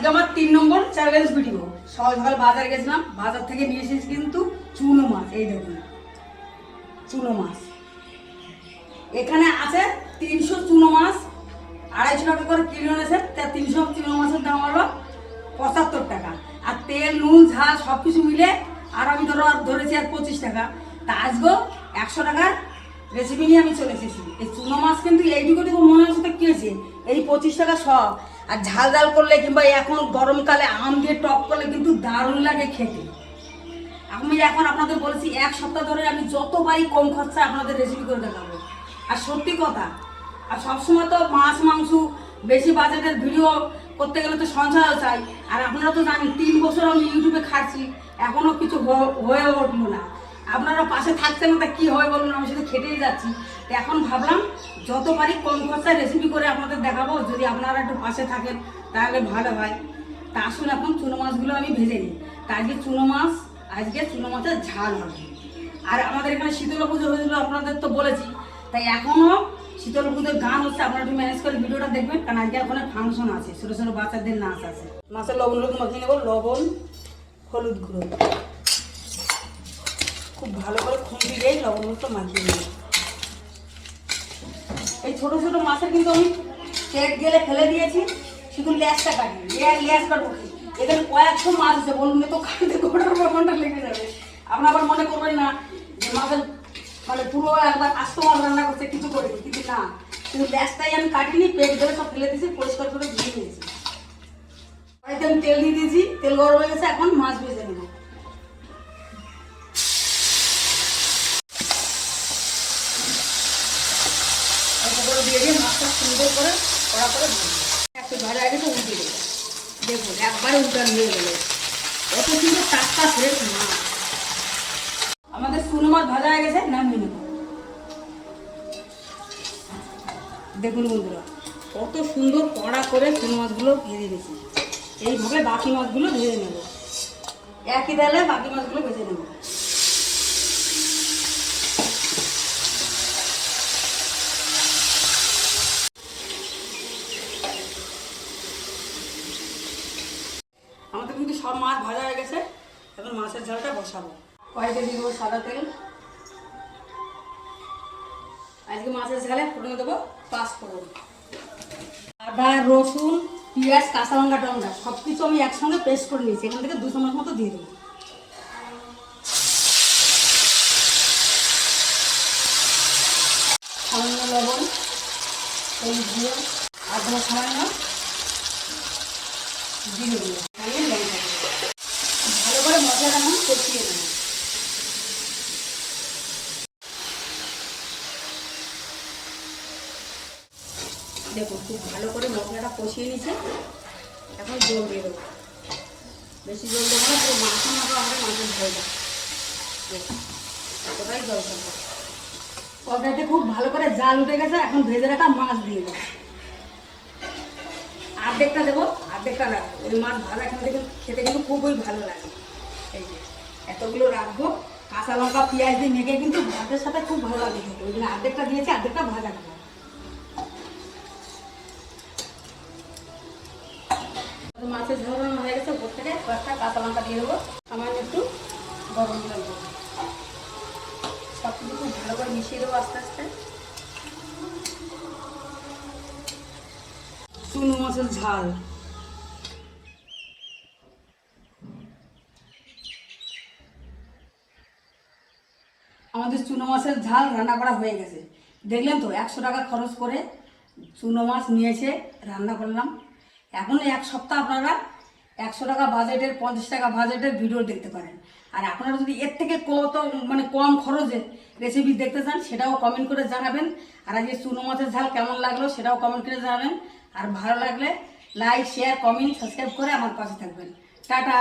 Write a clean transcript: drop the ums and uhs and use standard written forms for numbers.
আজকে আমার 3 নম্বর challenge video. সকাল সকাল বাজারে গেছিলাম, বাজার থেকে নিয়ে এসেছি কিন্তু চুনো মাছ। এই দেখুন চুনো মাছ, এখানে আছে 300 চুনো মাছ, 250 টাকা করে কিলো এনেছে। 300 চুনো মাছের দাম হলো 75 টাকা। আর তেল নুন ঝাল সব কিছু মিলে আর আমি ধরেছি আর 25 টাকা। তা আজকেও 100 টাকার রেসিপি নিয়ে আমি চলে এসেছি। এই চুনো মাছ কিন্তু এইটুকু মনে হচ্ছে তো কী হয়েছে, এই 25 টাকা সব। আর ঝাল ঝাল করলে কিংবা এখন গরমকালে আম দিয়ে টক করলে কিন্তু দারুণ লাগে খেতে। আমি এখন আপনাদের বলেছি 1 সপ্তাহ ধরে আমি যতবারই কম খরচা আপনাদের রেসিপি করে দেখাবো। আর সত্যি কথা, আর সবসময় তো মাছ মাংস বেশি বাজেটের ভিডিও করতে গেলে তো সঞ্চয় চাই। আর আপনারা তো জানেন 3 বছর আমি ইউটিউবে খাচ্ছি, এখনও কিছু হয়ে উঠলো না। আপনারা পাশে থাকছেন না, তা কী হয় বলুন, আমি শুধু খেটেই যাচ্ছি। তো এখন ভাবলাম যতবারই কম খরচায় রেসিপি করে আপনাদের দেখাবো, যদি আপনারা একটু পাশে থাকেন তাহলে ভালো হয়। তা আসুন এখন চুনো মাছগুলো আমি ভেজে নিই। তা আজকে চুনো মাছের ঝাল হবে। আর আমাদের এখানে শীতলা পুজো হয়েছিল, আপনাদের তো বলেছি। তাই এখনও শীতলা পুজোর গান হচ্ছে, আপনারা একটু ম্যানেজ করে ভিডিওটা দেখবেন, কারণ আজকে ওখানে ফাংশন আছে, ছোটো ছোটো বাচ্চাদের নাচ আছে। মাছের লবণ হলুদ মাখিয়ে নেবো, লবণ হলুদ গুঁড়ো খুব ভালো করে খুঁটি দিয়ে লবণ হলুদটা মাখিয়ে নেব। এই ছোটো ছোটো মাছের কিন্তু আমি পেট গেলে ফেলে দিয়েছি, শুধু ল্যাসটা কাটি, ল্যাস কাটবো। এখানে কয়েকশো মাছ আছে, বলুন তো কাটতে ঘন্টা লেগে যাবে। আপনার আবার মনে করবেন না যে মাছের মানে পুরো একবার আস্ত মাছ রান্না করছে, কিছু করিনি, কিন্তু না, কিন্তু ল্যাসটাই আমি কাটিনি, পেট গেলে সব ফেলে দিয়েছি, পরিষ্কার করে ধুয়ে নিয়েছি। কড়াইতে আমি তেল দিয়ে দিয়েছি, তেল গরম হয়ে গেছে, এখন মাছ ভেজে নেব। দিয়ে দিয়ে মাছটা সুন্দর করে কড়া করে একটু ভাজা আগে তো উল্টে দেবো। দেখুন একবারে উল্টান হয়ে গেল, কত সুন্দর টাটকা ফ্রেশ মাছ। আমাদের চুনো মাছ ভাজা হয়ে গেছে, নামিয়ে নেব। দেখুন বন্ধুরা কত সুন্দর কড়া করে চুনো মাছগুলো ভেজে নিয়েছি। এইভাবে বাকি মাছগুলো ভেজে নেব, একই তেলে বাকি মাছগুলো ভেজে নেব। আমাদের কিন্তু সব মাছ ভাজা হয়ে গেছে, এখন মাছের ঝালটা বসাবো। কড়াইতে দিয়ে দেবো সাদা তেল। আজকে মাছের ঝালে ফোড়ন দেবো 5 ফোড়ন, আদা রসুন পেঁয়াজ কাঁচা লঙ্কা টঙ্কা সব কিছু আমি একসঙ্গে পেস্ট করে নিয়েছি। এখান থেকে 2 চামচ মতো দিয়ে দেবো। সামান্য লবণ, হলুদ দিয়ে আদা সামান্য জিরে দিয়ে ভালো করে মশলাটা আমি কষিয়ে নেব। দেখুন খুব ভালো করে মশলাটা কষিয়ে নিচ্ছে, এখন জল দিয়ে দেবো। বেশি জল দেবো না, পুরো মাখা মাখা আমাদের মাছের ঝোলটা। দেখুন এতটাই জল দেবো। তরকারিতে খুব ভালো করে জাল উঠে গেছে, এখন ভেজে রাখা মাছ দিয়ে দেবো। অর্ধেকটা দেবো, অর্ধেকটা রাখবো। ওই মাছ ভাজা এখান থেকে খেতে কিন্তু খুবই ভালো লাগে। এই যে এতগুলো রাখবো, কাঁচা লঙ্কা পেঁয়াজ দিয়ে মেখে কিন্তু ভাতের সাথে খুব ভালো লাগে খেতে। ওই জন্য অর্ধেকটা দিয়েছি, অর্ধেকটা ভাজা খাবো। মাছের ঝোল হয়ে গেছে, উপর থেকে কয়েকটা কাঁচা লঙ্কা দিয়ে দেবো, সামান্য একটু গরম জল দেবো। সব কিছু খুব ভালো করে মিশিয়ে দেবো আস্তে আস্তে। চুনো মাছের ঝাল আমাদের চুনো মাছের ঝাল রান্না করা হয়ে গেছে। দেখলেন তো 100 টাকা খরচ করে চুনো মাছ নিয়েছে, রান্না করলাম। এখন 1 সপ্তাহ আপনারা 100 টাকা বাজেটের 50 টাকা বাজেটের ভিডিও দেখতে পারেন। আর আপনারা যদি এর থেকে কত মানে কম খরচে রেসিপি দেখতে চান, সেটাও কমেন্ট করে জানাবেন। আর আজকে চুনো মাছের ঝাল কেমন লাগলো সেটাও কমেন্ট করে জানাবেন। আর ভালো লাগলে লাইক শেয়ার কমেন্ট সাবস্ক্রাইব করে আমার পাশে থাকবেন। টাটা।